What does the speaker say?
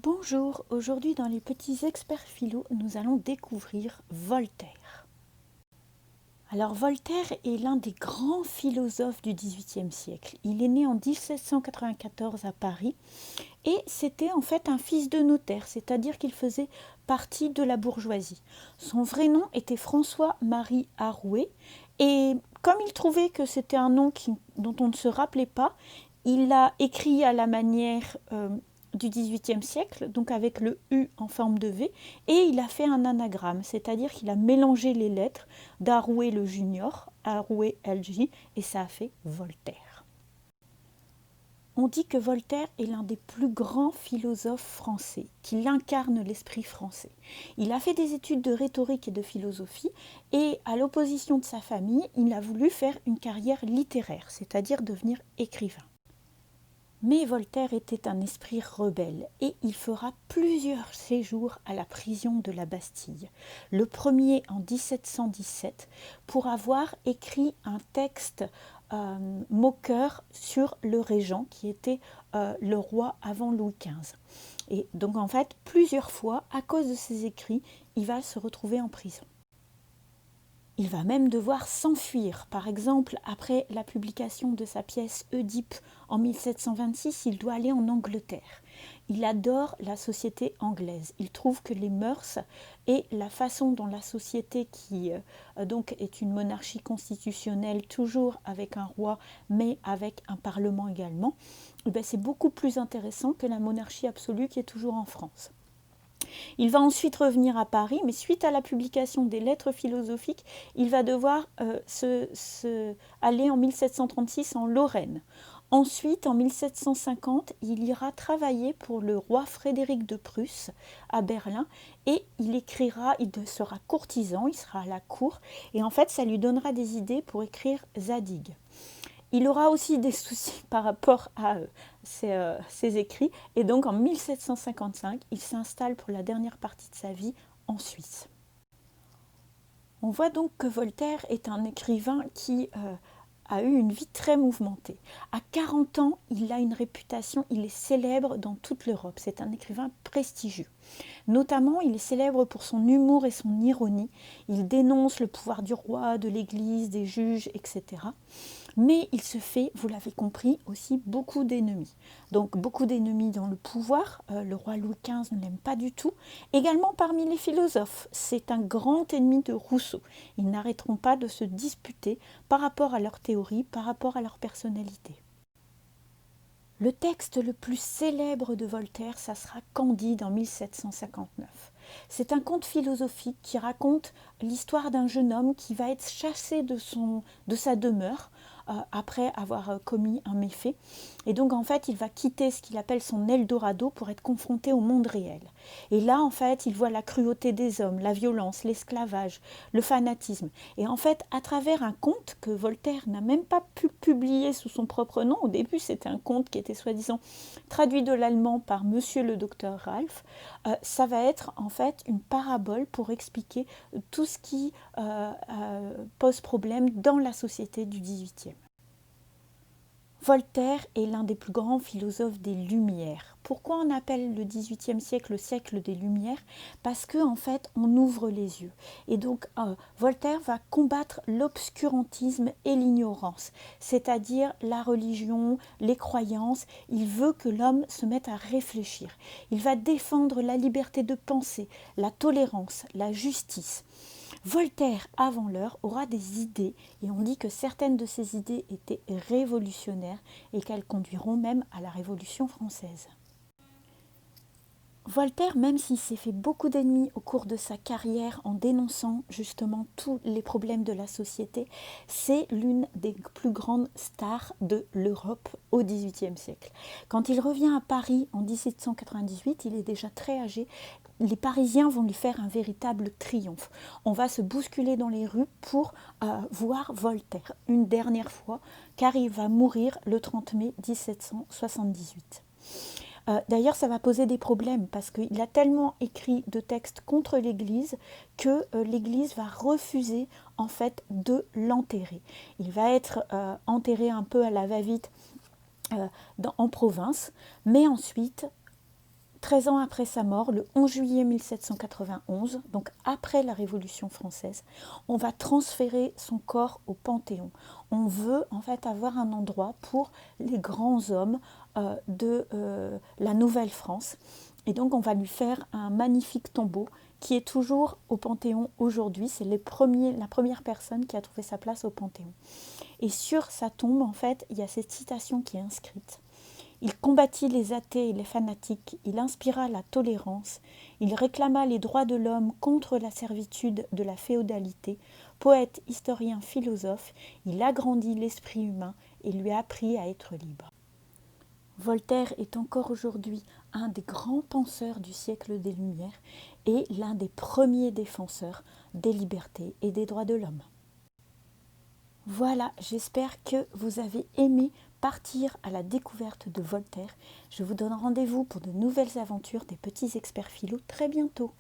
Bonjour, aujourd'hui dans les petits experts philo, nous allons découvrir Voltaire. Alors Voltaire est l'un des grands philosophes du XVIIIe siècle. Il est né en 1794 à Paris et c'était en fait un fils de notaire, c'est-à-dire qu'il faisait partie de la bourgeoisie. Son vrai nom était François-Marie Arouet et comme il trouvait que c'était un nom dont on ne se rappelait pas, il l'a écrit à la manière du XVIIIe siècle, donc avec le U en forme de V, et il a fait un anagramme, c'est-à-dire qu'il a mélangé les lettres d'Arouet le junior, Arouet LJ, et ça a fait Voltaire. On dit que Voltaire est l'un des plus grands philosophes français, qu'il incarne l'esprit français. Il a fait des études de rhétorique et de philosophie, et à l'opposition de sa famille, il a voulu faire une carrière littéraire, c'est-à-dire devenir écrivain. Mais Voltaire était un esprit rebelle et il fera plusieurs séjours à la prison de la Bastille. Le premier en 1717 pour avoir écrit un texte moqueur sur le régent qui était le roi avant Louis XV. Et donc en fait, plusieurs fois, à cause de ses écrits, il va se retrouver en prison. Il va même devoir s'enfuir. Par exemple, après la publication de sa pièce Oedipe en 1726, il doit aller en Angleterre. Il adore la société anglaise. Il trouve que les mœurs et la façon dont la société, qui donc est une monarchie constitutionnelle, toujours avec un roi, mais avec un parlement également, c'est beaucoup plus intéressant que la monarchie absolue qui est toujours en France. Il va ensuite revenir à Paris, mais suite à la publication des lettres philosophiques, il va devoir aller en 1736 en Lorraine. Ensuite, en 1750, il ira travailler pour le roi Frédéric de Prusse à Berlin et il sera courtisan, il sera à la cour et en fait, ça lui donnera des idées pour écrire Zadig. Il aura aussi des soucis par rapport à ses écrits et donc en 1755, il s'installe pour la dernière partie de sa vie en Suisse. On voit donc que Voltaire est un écrivain qui a eu une vie très mouvementée. À 40 ans, il a une réputation, il est célèbre dans toute l'Europe. C'est un écrivain prestigieux. Notamment, il est célèbre pour son humour et son ironie. Il dénonce le pouvoir du roi, de l'Église, des juges, etc. Mais il se fait, vous l'avez compris, aussi beaucoup d'ennemis. Donc beaucoup d'ennemis dans le pouvoir, le roi Louis XV ne l'aime pas du tout. Également parmi les philosophes, c'est un grand ennemi de Rousseau. Ils n'arrêteront pas de se disputer par rapport à leur théorie, par rapport à leur personnalité. Le texte le plus célèbre de Voltaire, ça sera Candide en 1759. C'est un conte philosophique qui raconte l'histoire d'un jeune homme qui va être chassé de sa demeure après avoir commis un méfait. Et donc en fait, il va quitter ce qu'il appelle son Eldorado pour être confronté au monde réel. Et là, en fait, il voit la cruauté des hommes, la violence, l'esclavage, le fanatisme. Et en fait, à travers un conte que Voltaire n'a même pas pu publier sous son propre nom, au début c'était un conte qui était soi-disant traduit de l'allemand par Monsieur le docteur Ralph, ça va être en fait une parabole pour expliquer tout ce qui pose problème dans la société du XVIIIe. Voltaire est l'un des plus grands philosophes des Lumières. Pourquoi on appelle le XVIIIe siècle le siècle des Lumières? Parce que en fait, on ouvre les yeux. Et donc, Voltaire va combattre l'obscurantisme et l'ignorance, c'est-à-dire la religion, les croyances. Il veut que l'homme se mette à réfléchir. Il va défendre la liberté de penser, la tolérance, la justice. Voltaire, avant l'heure, aura des idées et on dit que certaines de ces idées étaient révolutionnaires et qu'elles conduiront même à la Révolution française. Voltaire, même s'il s'est fait beaucoup d'ennemis au cours de sa carrière en dénonçant justement tous les problèmes de la société, c'est l'une des plus grandes stars de l'Europe au XVIIIe siècle. Quand il revient à Paris en 1798, il est déjà très âgé. Les Parisiens vont lui faire un véritable triomphe. On va se bousculer dans les rues pour voir Voltaire une dernière fois, car il va mourir le 30 mai 1778. D'ailleurs, ça va poser des problèmes parce qu'il a tellement écrit de textes contre l'Église que l'Église va refuser en fait de l'enterrer. Il va être enterré un peu à la va-vite en province, mais ensuite 13 ans après sa mort, le 11 juillet 1791, donc après la Révolution française, on va transférer son corps au Panthéon. On veut en fait avoir un endroit pour les grands hommes de la Nouvelle-France. Et donc on va lui faire un magnifique tombeau qui est toujours au Panthéon aujourd'hui. C'est la première personne qui a trouvé sa place au Panthéon. Et sur sa tombe, en fait, il y a cette citation qui est inscrite. Il combattit les athées et les fanatiques, il inspira la tolérance, il réclama les droits de l'homme contre la servitude de la féodalité. Poète, historien, philosophe, il agrandit l'esprit humain et lui apprit à être libre. Voltaire est encore aujourd'hui un des grands penseurs du siècle des Lumières et l'un des premiers défenseurs des libertés et des droits de l'homme. Voilà, j'espère que vous avez aimé partir à la découverte de Voltaire. Je vous donne rendez-vous pour de nouvelles aventures des petits experts philo très bientôt.